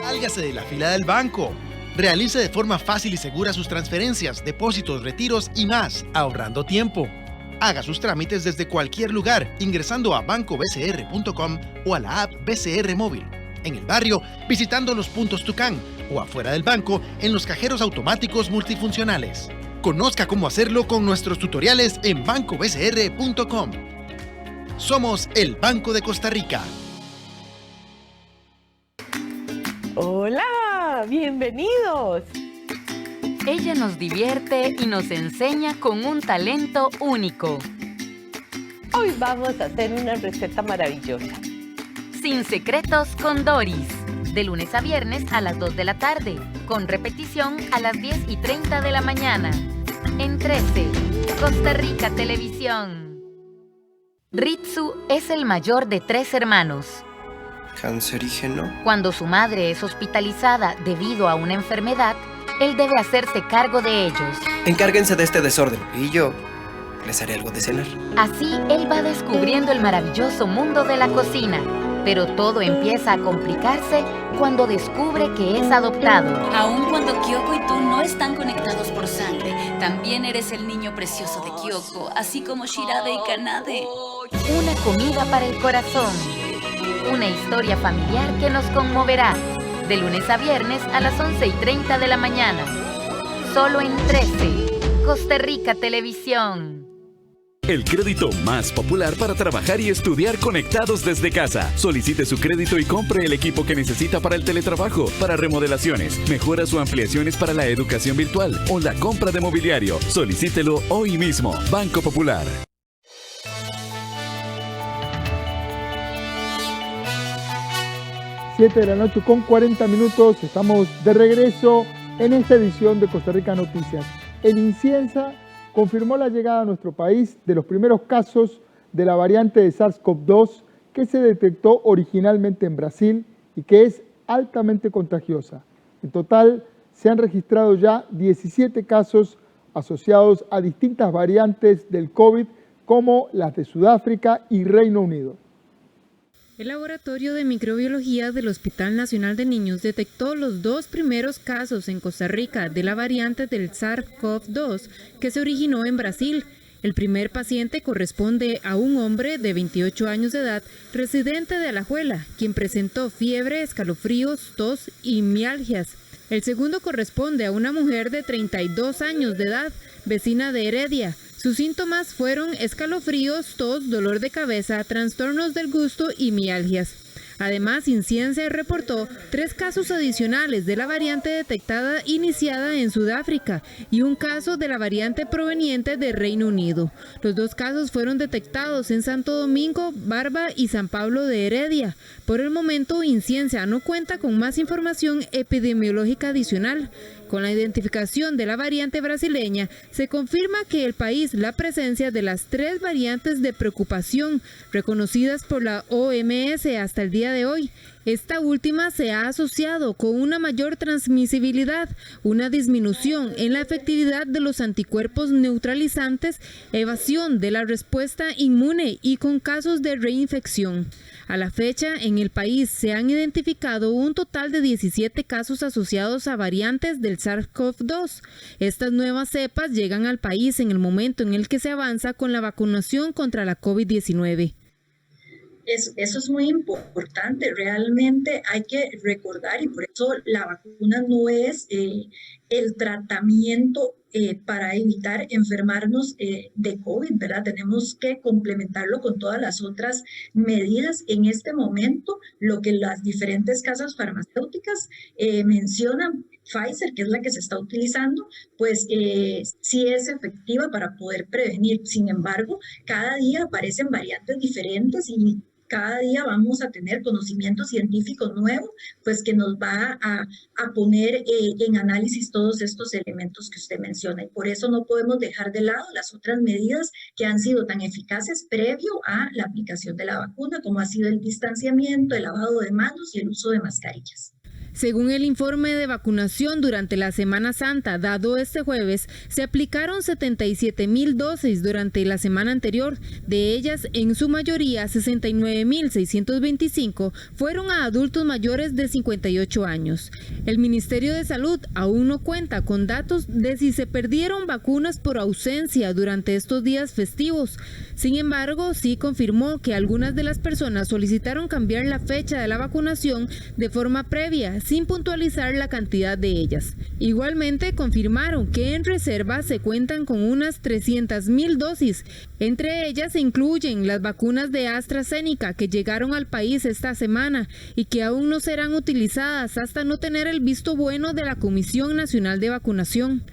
Sálgase de la fila del banco. Realice de forma fácil y segura sus transferencias, depósitos, retiros y más, ahorrando tiempo. Haga sus trámites desde cualquier lugar, ingresando a bancobcr.com o a la app BCR Móvil. En el barrio, visitando los puntos Tucán, o afuera del banco, en los cajeros automáticos multifuncionales. Conozca cómo hacerlo con nuestros tutoriales en bancobcr.com. Somos el Banco de Costa Rica. ¡Hola! ¡Bienvenidos! Ella nos divierte y nos enseña con un talento único. Hoy vamos a hacer una receta maravillosa. Sin secretos con Doris. De lunes a viernes a las 2 de la tarde. Con repetición a las 10:30 de la mañana. En 13, Costa Rica Televisión. Ritsu es el mayor de 3 hermanos. ¿Cancerígeno? Cuando su madre es hospitalizada debido a una enfermedad, él debe hacerse cargo de ellos. Encárguense de este desorden y yo les haré algo de cenar. Así, él va descubriendo el maravilloso mundo de la cocina. Pero todo empieza a complicarse cuando descubre que es adoptado. Aun cuando Kyoko y tú no están conectados por sangre, también eres el niño precioso de Kyoko, así como Shirabe y Kanade. Una comida para el corazón. Una historia familiar que nos conmoverá. De lunes a viernes a las 11:30 de la mañana. Solo en 13, Costa Rica Televisión. El crédito más popular para trabajar y estudiar conectados desde casa. Solicite su crédito y compre el equipo que necesita para el teletrabajo, para remodelaciones, mejoras o ampliaciones para la educación virtual o la compra de mobiliario. Solicítelo hoy mismo. Banco Popular. Siete de la noche con 40 minutos. Estamos de regreso en esta edición de Costa Rica Noticias. El INCIENSA confirmó la llegada a nuestro país de los primeros casos de la variante de SARS-CoV-2 que se detectó originalmente en Brasil y que es altamente contagiosa. En total, se han registrado ya 17 casos asociados a distintas variantes del COVID, como las de Sudáfrica y Reino Unido. El Laboratorio de Microbiología del Hospital Nacional de Niños detectó los 2 primeros casos en Costa Rica de la variante del SARS-CoV-2 que se originó en Brasil. El primer paciente corresponde a un hombre de 28 años de edad, residente de Alajuela, quien presentó fiebre, escalofríos, tos y mialgias. El segundo corresponde a una mujer de 32 años de edad, vecina de Heredia. Sus síntomas fueron escalofríos, tos, dolor de cabeza, trastornos del gusto y mialgias. Además, Inciencia reportó 3 casos adicionales de la variante detectada iniciada en Sudáfrica y un caso de la variante proveniente de Reino Unido. Los 2 casos fueron detectados en Santo Domingo, Barba y San Pablo de Heredia. Por el momento, Inciencia no cuenta con más información epidemiológica adicional. Con la identificación de la variante brasileña, se confirma que el país la presencia de las 3 variantes de preocupación reconocidas por la OMS hasta el día de hoy. Esta última se ha asociado con una mayor transmisibilidad, una disminución en la efectividad de los anticuerpos neutralizantes, evasión de la respuesta inmune y con casos de reinfección. A la fecha, en el país se han identificado un total de 17 casos asociados a variantes del SARS-CoV-2. Estas nuevas cepas llegan al país en el momento en el que se avanza con la vacunación contra la COVID-19. Eso es muy importante, realmente hay que recordar, y por eso la vacuna no es el tratamiento para evitar enfermarnos de COVID, ¿verdad? Tenemos que complementarlo con todas las otras medidas. En este momento, lo que las diferentes casas farmacéuticas mencionan, Pfizer, que es la que se está utilizando, pues sí es efectiva para poder prevenir. Sin embargo, cada día aparecen variantes diferentes y cada día vamos a tener conocimiento científico nuevo, pues que nos va a poner en análisis todos estos elementos que usted menciona. Y por eso no podemos dejar de lado las otras medidas que han sido tan eficaces previo a la aplicación de la vacuna, como ha sido el distanciamiento, el lavado de manos y el uso de mascarillas. Según el informe de vacunación durante la Semana Santa dado este jueves, se aplicaron 77,000 dosis durante la semana anterior. De ellas, en su mayoría, 69,625 fueron a adultos mayores de 58 años. El Ministerio de Salud aún no cuenta con datos de si se perdieron vacunas por ausencia durante estos días festivos. Sin embargo, sí confirmó que algunas de las personas solicitaron cambiar la fecha de la vacunación de forma previa, sin puntualizar la cantidad de ellas. Igualmente confirmaron que en reserva se cuentan con unas 300,000 dosis. Entre ellas se incluyen las vacunas de AstraZeneca que llegaron al país esta semana y que aún no serán utilizadas hasta no tener el visto bueno de la Comisión Nacional de Vacunación.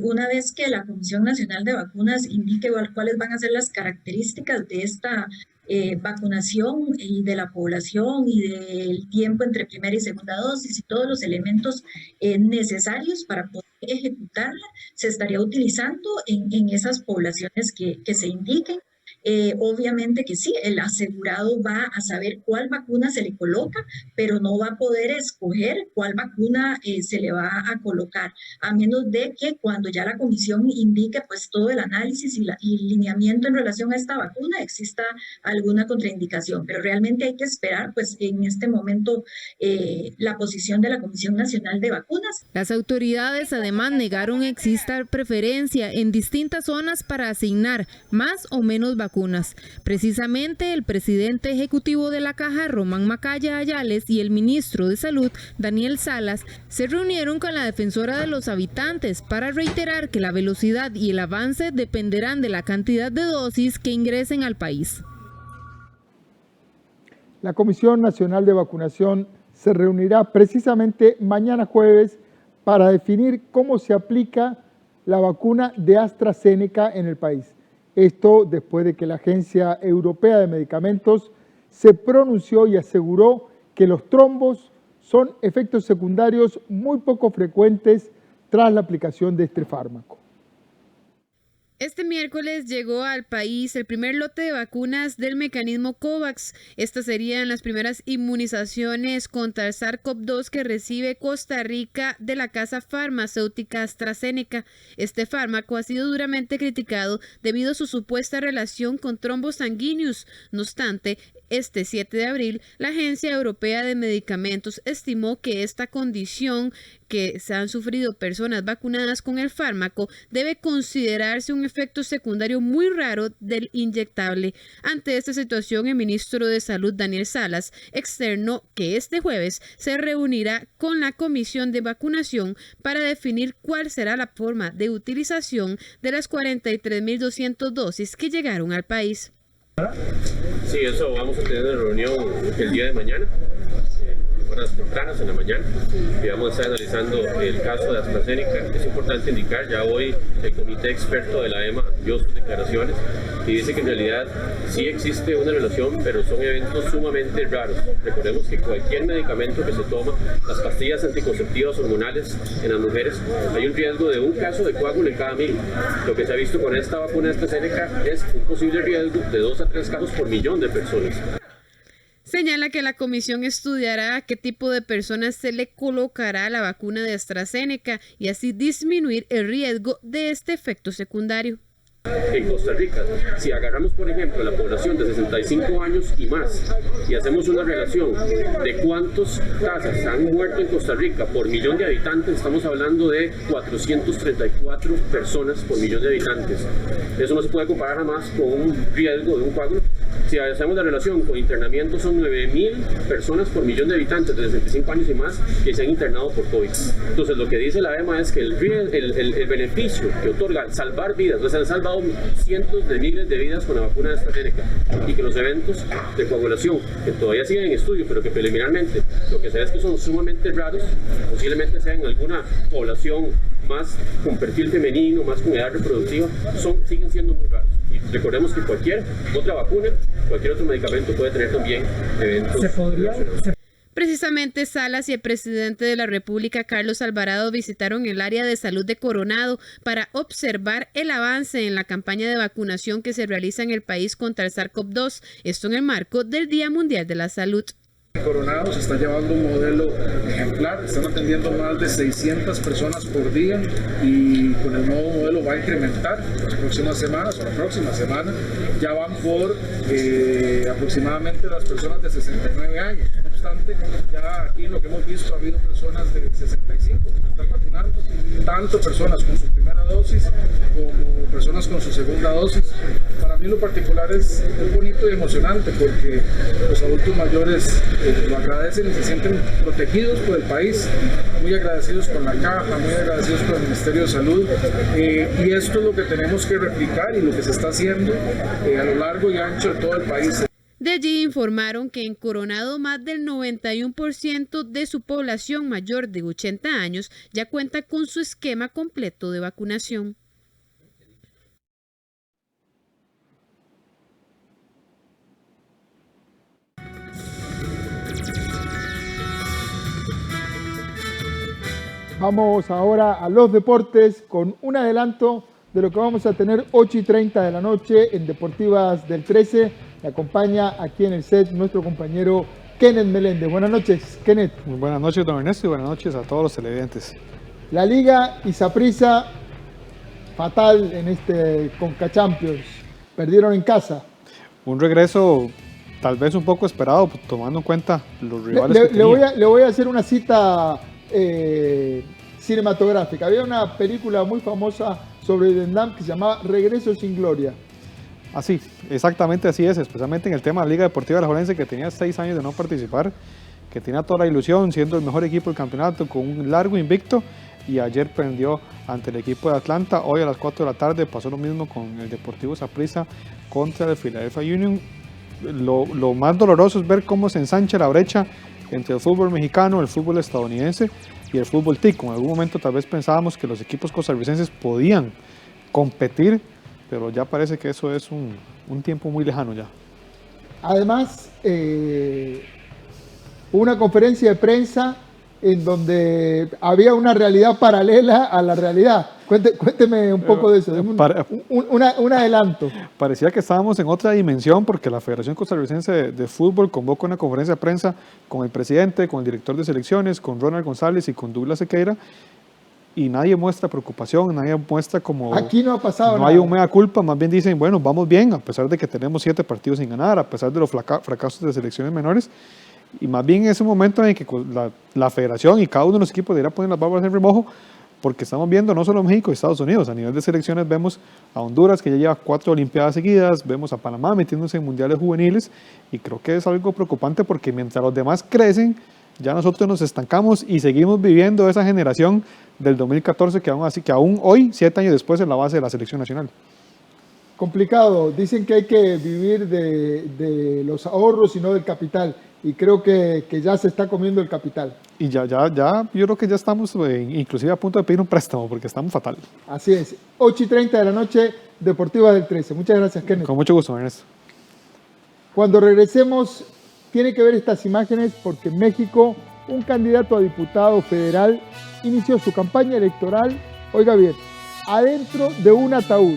Una vez que la Comisión Nacional de Vacunas indique cuáles van a ser las características de esta vacunación y de la población y del tiempo entre primera y segunda dosis y todos los elementos necesarios para poder ejecutarla, se estaría utilizando en esas poblaciones que se indiquen. Obviamente que sí, el asegurado va a saber cuál vacuna se le coloca, pero no va a poder escoger cuál vacuna se le va a colocar, a menos de que cuando ya la comisión indique pues todo el análisis y el lineamiento en relación a esta vacuna exista alguna contraindicación, pero realmente hay que esperar pues en este momento la posición de la Comisión Nacional de Vacunas. Las autoridades además negaron exista preferencia en distintas zonas para asignar más o menos vacunas. Precisamente el presidente ejecutivo de la Caja, Román Macaya Ayales, y el ministro de Salud, Daniel Salas, se reunieron con la defensora de los habitantes para reiterar que la velocidad y el avance dependerán de la cantidad de dosis que ingresen al país. La Comisión Nacional de Vacunación se reunirá precisamente mañana jueves para definir cómo se aplica la vacuna de AstraZeneca en el país. Esto después de que la Agencia Europea de Medicamentos se pronunció y aseguró que los trombos son efectos secundarios muy poco frecuentes tras la aplicación de este fármaco. Este miércoles llegó al país el primer lote de vacunas del mecanismo COVAX. Estas serían las primeras inmunizaciones contra el SARS-CoV-2 que recibe Costa Rica de la casa farmacéutica AstraZeneca. Este fármaco ha sido duramente criticado debido a su supuesta relación con trombos sanguíneos. No obstante, este 7 de abril, la Agencia Europea de Medicamentos estimó que esta condición que se han sufrido personas vacunadas con el fármaco debe considerarse un efecto secundario muy raro del inyectable. Ante esta situación, el ministro de Salud, Daniel Salas, externó que este jueves se reunirá con la Comisión de Vacunación para definir cuál será la forma de utilización de las 43,200 dosis que llegaron al país. Sí, eso vamos a tener una reunión el día de mañana, horas tempranas en la mañana, y vamos a estar analizando el caso de AstraZeneca. Es importante indicar, ya hoy el comité experto de la EMA dio sus declaraciones y dice que en realidad sí existe una relación, pero son eventos sumamente raros. Recordemos que cualquier medicamento que se toma, las pastillas anticonceptivas hormonales en las mujeres, hay un riesgo de un caso de coágulo en cada 1000. Lo que se ha visto con esta vacuna de AstraZeneca es un posible riesgo de 2 a 3 casos por millón de personas. Señala que la comisión estudiará a qué tipo de personas se le colocará la vacuna de AstraZeneca y así disminuir el riesgo de este efecto secundario. En Costa Rica, si agarramos por ejemplo la población de 65 años y más y hacemos una relación de cuántos casos han muerto en Costa Rica por millón de habitantes, estamos hablando de 434 personas por millón de habitantes. Eso no se puede comparar jamás con un riesgo de un coágulo. Si hacemos la relación con internamiento, son 9.000 personas por millón de habitantes de 65 años y más que se han internado por COVID. Entonces lo que dice la EMA es que el beneficio que otorga salvar vidas, se han salvado cientos de miles de vidas con la vacuna de AstraZeneca, y que los eventos de coagulación, que todavía siguen en estudio, pero que preliminarmente lo que se ve es que son sumamente raros, posiblemente sean en alguna población más con perfil femenino, más con edad reproductiva, siguen siendo muy raros. Y recordemos que cualquier otra vacuna, cualquier otro medicamento puede tener también eventos. Precisamente Salas y el presidente de la República, Carlos Alvarado, visitaron el área de salud de Coronado para observar el avance en la campaña de vacunación que se realiza en el país contra el SARS-CoV-2, esto en el marco del Día Mundial de la Salud. Coronado se está llevando un modelo ejemplar, están atendiendo más de 600 personas por día y con el nuevo modelo va a incrementar las próximas semanas o la próxima semana. Ya van por aproximadamente las personas de 69 años. No obstante, ya aquí lo que hemos visto ha habido personas de 65 que están vacunando, tanto personas con su primera dosis como personas con su segunda dosis. Para mí lo particular es bonito y emocionante porque los adultos mayores lo agradecen y se sienten protegidos por el país, muy agradecidos con la caja, muy agradecidos con el Ministerio de Salud, y esto es lo que tenemos que replicar y lo que se está haciendo a lo largo y ancho de todo el país. De allí informaron que en Coronado más del 91% de su población mayor de 80 años ya cuenta con su esquema completo de vacunación. Vamos ahora a los deportes con un adelanto de lo que vamos a tener 8:30 de la noche en Deportivas del 13. Me acompaña aquí en el set nuestro compañero Kenneth Meléndez. Buenas noches, Kenneth. Muy buenas noches, don Ernesto, y buenas noches a todos los televidentes. La Liga y Saprissa, fatal en este Conca Champions. Perdieron en casa. Un regreso tal vez un poco esperado, tomando en cuenta los rivales que tenía. Le voy a hacer una cita cinematográfica. Había una película muy famosa sobre Vietnam que se llamaba Regreso sin Gloria. Así, exactamente así es, especialmente en el tema de la Liga Deportiva Alajuelense, que tenía 6 años de no participar, que tenía toda la ilusión, siendo el mejor equipo del campeonato, con un largo invicto, y ayer perdió ante el equipo de Atlanta. Hoy a las 4 de la tarde pasó lo mismo con el Deportivo Saprissa contra el Philadelphia Union. Lo más doloroso es ver cómo se ensancha la brecha entre el fútbol mexicano, el fútbol estadounidense y el fútbol tico. En algún momento tal vez pensábamos que los equipos costarricenses podían competir, pero ya parece que eso es un tiempo muy lejano ya. Además, hubo una conferencia de prensa en donde había una realidad paralela a la realidad. Cuénteme un poco de eso, un adelanto. Parecía que estábamos en otra dimensión porque la Federación Costarricense de Fútbol convocó una conferencia de prensa con el presidente, con el director de selecciones, con Ronald González y con Douglas Sequeira, y nadie muestra preocupación, nadie muestra como... Aquí no ha pasado nada. No hay un mea culpa, más bien dicen, bueno, vamos bien, a pesar de que tenemos 7 partidos sin ganar, a pesar de los fracasos de selecciones menores, y más bien en ese momento en que la federación y cada uno de los equipos debería poner las barbas en remojo, porque estamos viendo no solo México y Estados Unidos, a nivel de selecciones vemos a Honduras que ya lleva 4 olimpiadas seguidas, vemos a Panamá metiéndose en mundiales juveniles, y creo que es algo preocupante porque mientras los demás crecen, ya nosotros nos estancamos y seguimos viviendo esa generación del 2014 que aún hoy, 7 años después, es la base de la selección nacional. Complicado. Dicen que hay que vivir de los ahorros y no del capital. Y creo que ya se está comiendo el capital. Y ya, yo creo que ya estamos inclusive a punto de pedir un préstamo porque estamos fatal. Así es. 8:30 de la noche, Deportiva del 13. Muchas gracias, Kenneth. Con mucho gusto, Ernesto. Cuando regresemos, tiene que ver estas imágenes porque en México un candidato a diputado federal inició su campaña electoral, oiga bien, adentro de un ataúd.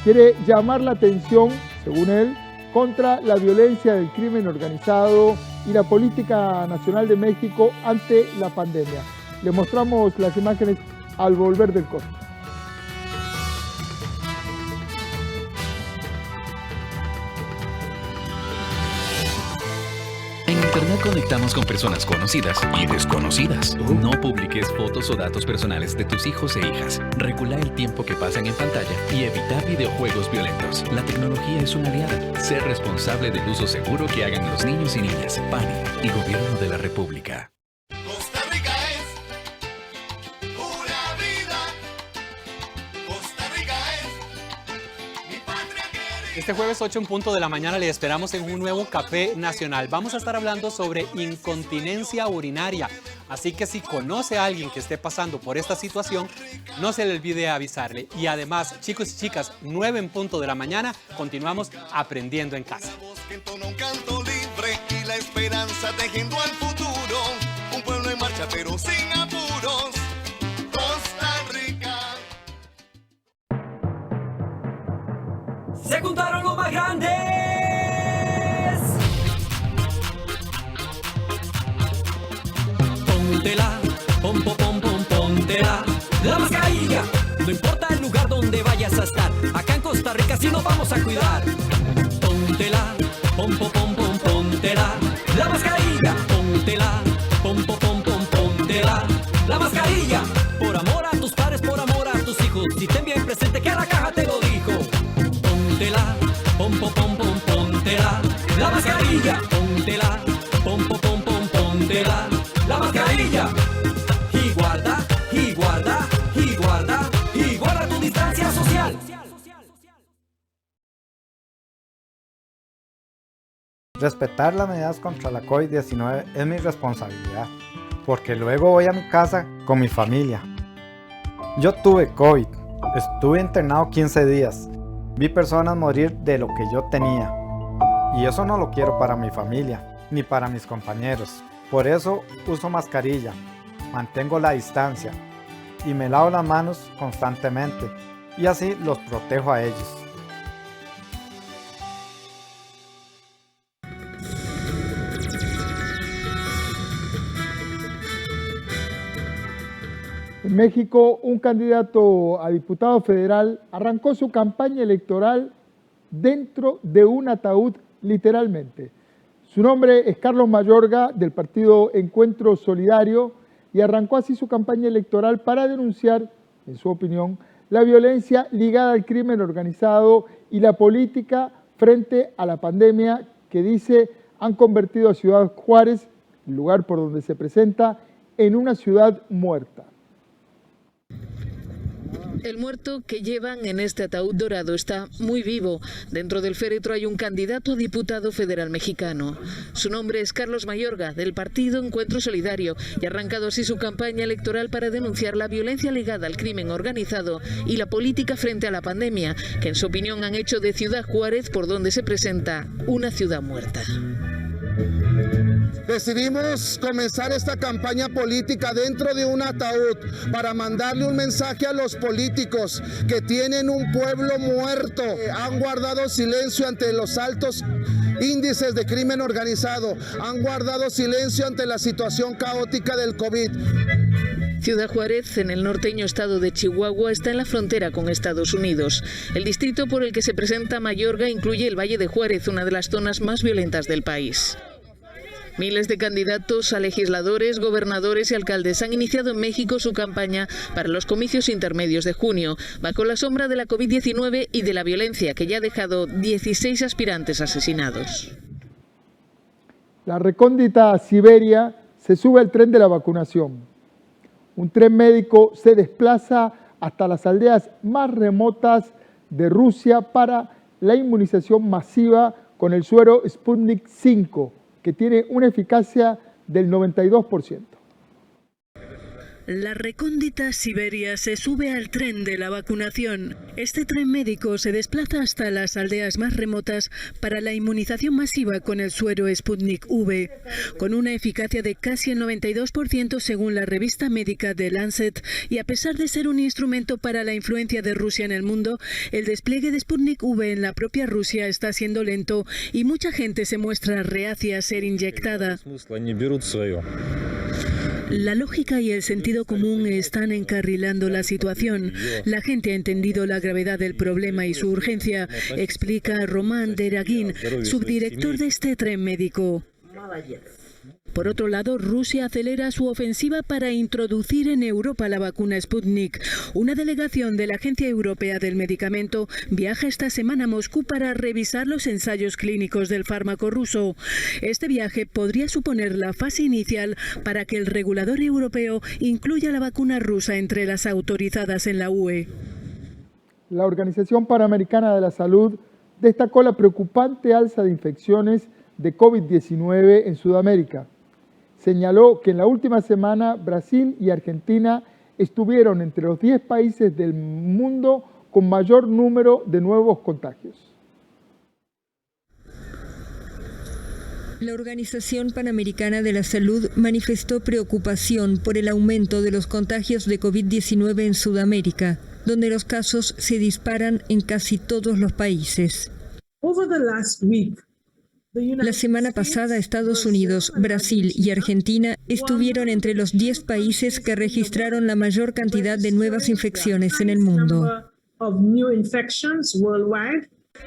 Quiere llamar la atención, según él, contra la violencia del crimen organizado y la política nacional de México ante la pandemia. Le mostramos las imágenes al volver del corte. En Internet conectamos con personas conocidas y desconocidas. No publiques fotos o datos personales de tus hijos e hijas. Regula el tiempo que pasan en pantalla y evita videojuegos violentos. La tecnología es una aliada. Sé responsable del uso seguro que hagan los niños y niñas. PANI y Gobierno de la República. Costa Rica es pura vida. Costa Rica es mi patria querida. Este jueves 8 en punto de la mañana le esperamos en un nuevo Café Nacional. Vamos a estar hablando sobre incontinencia urinaria. Así que si conoce a alguien que esté pasando por esta situación, no se le olvide avisarle. Y además, chicos y chicas, 9 en punto de la mañana, continuamos aprendiendo en casa. Un canto libre y la esperanza tejiendo al futuro. Un pueblo en marcha pero sin apuros. Costa Rica. Se juntaron los más grandes. Póntela, pom pom pom pom, póntela. La mascarilla, no importa el lugar donde vayas a estar. Acá en Costa Rica sí nos vamos a cuidar. Póntela, pom pom pom pom, póntela. La mascarilla, póntela, pom pom pom pom, póntela. La mascarilla, por amor a tus padres, por amor a tus hijos. Y ten bien presente que la caja te lo dijo. Póntela, pom pom pom pom, póntela. La mascarilla, póntela, pom pom pom pom, póntela. La mascarilla. Y guarda, y guarda, y guarda, y guarda tu distancia social. Respetar las medidas contra la COVID-19 es mi responsabilidad, porque luego voy a mi casa con mi familia. Yo tuve COVID, estuve internado 15 días, vi personas morir de lo que yo tenía, y eso no lo quiero para mi familia, ni para mis compañeros. Por eso uso mascarilla, mantengo la distancia, y me lavo las manos constantemente, y así los protejo a ellos. En México, un candidato a diputado federal arrancó su campaña electoral dentro de un ataúd, literalmente. Su nombre es Carlos Mayorga, del partido Encuentro Solidario, y arrancó así su campaña electoral para denunciar, en su opinión, la violencia ligada al crimen organizado y la política frente a la pandemia que dice han convertido a Ciudad Juárez, el lugar por donde se presenta, en una ciudad muerta. El muerto que llevan en este ataúd dorado está muy vivo. Dentro del féretro hay un candidato a diputado federal mexicano. Su nombre es Carlos Mayorga, del partido Encuentro Solidario, y ha arrancado así su campaña electoral para denunciar la violencia ligada al crimen organizado y la política frente a la pandemia, que en su opinión han hecho de Ciudad Juárez, por donde se presenta, una ciudad muerta. Decidimos comenzar esta campaña política dentro de un ataúd para mandarle un mensaje a los políticos que tienen un pueblo muerto. Han guardado silencio ante los altos índices de crimen organizado, han guardado silencio ante la situación caótica del COVID. Ciudad Juárez, en el norteño estado de Chihuahua, está en la frontera con Estados Unidos. El distrito por el que se presenta Mayorga incluye el Valle de Juárez, una de las zonas más violentas del país. Miles de candidatos a legisladores, gobernadores y alcaldes han iniciado en México su campaña para los comicios intermedios de junio, bajo la sombra de la COVID-19 y de la violencia que ya ha dejado 16 aspirantes asesinados. La recóndita Siberia se sube al tren de la vacunación. Un tren médico se desplaza hasta las aldeas más remotas de Rusia para la inmunización masiva con el suero Sputnik V, que tiene una eficacia del 92%. La recóndita Siberia se sube al tren de la vacunación. Este tren médico se desplaza hasta las aldeas más remotas para la inmunización masiva con el suero Sputnik V. Con una eficacia de casi el 92% según la revista médica The Lancet, y a pesar de ser un instrumento para la influencia de Rusia en el mundo, el despliegue de Sputnik V en la propia Rusia está siendo lento y mucha gente se muestra reacia a ser inyectada. La lógica y el sentido común están encarrilando la situación. La gente ha entendido la gravedad del problema y su urgencia, explica Roman Deragin, subdirector de este tren médico. Por otro lado, Rusia acelera su ofensiva para introducir en Europa la vacuna Sputnik. Una delegación de la Agencia Europea del Medicamento viaja esta semana a Moscú para revisar los ensayos clínicos del fármaco ruso. Este viaje podría suponer la fase inicial para que el regulador europeo incluya la vacuna rusa entre las autorizadas en la UE. La Organización Panamericana de la Salud destacó la preocupante alza de infecciones de COVID-19 en Sudamérica. Señaló que en la última semana Brasil y Argentina estuvieron entre los 10 países del mundo con mayor número de nuevos contagios. La Organización Panamericana de la Salud manifestó preocupación por el aumento de los contagios de COVID-19 en Sudamérica, donde los casos se disparan en casi todos los países. La semana pasada, Estados Unidos, Brasil y Argentina estuvieron entre los 10 países que registraron la mayor cantidad de nuevas infecciones en el mundo.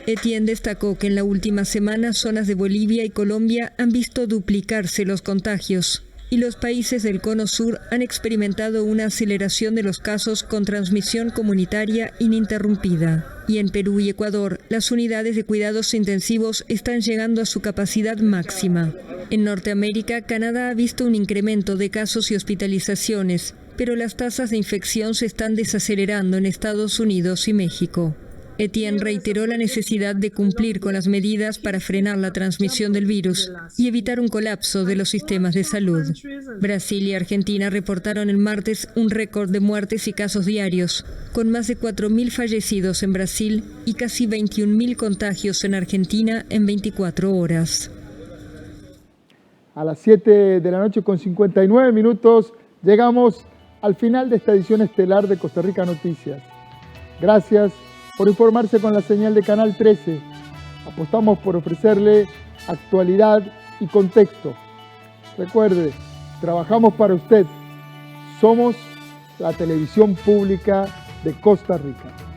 Etienne destacó que en la última semana zonas de Bolivia y Colombia han visto duplicarse los contagios y los países del Cono Sur han experimentado una aceleración de los casos con transmisión comunitaria ininterrumpida. Y en Perú y Ecuador, las unidades de cuidados intensivos están llegando a su capacidad máxima. En Norteamérica, Canadá ha visto un incremento de casos y hospitalizaciones, pero las tasas de infección se están desacelerando en Estados Unidos y México. Etienne reiteró la necesidad de cumplir con las medidas para frenar la transmisión del virus y evitar un colapso de los sistemas de salud. Brasil y Argentina reportaron el martes un récord de muertes y casos diarios, con más de 4.000 fallecidos en Brasil y casi 21.000 contagios en Argentina en 24 horas. A las 7 de la noche con 59 minutos llegamos al final de esta edición estelar de Costa Rica Noticias. Gracias por informarse con la señal de Canal 13. Apostamos por ofrecerle actualidad y contexto. Recuerde, trabajamos para usted. Somos la televisión pública de Costa Rica.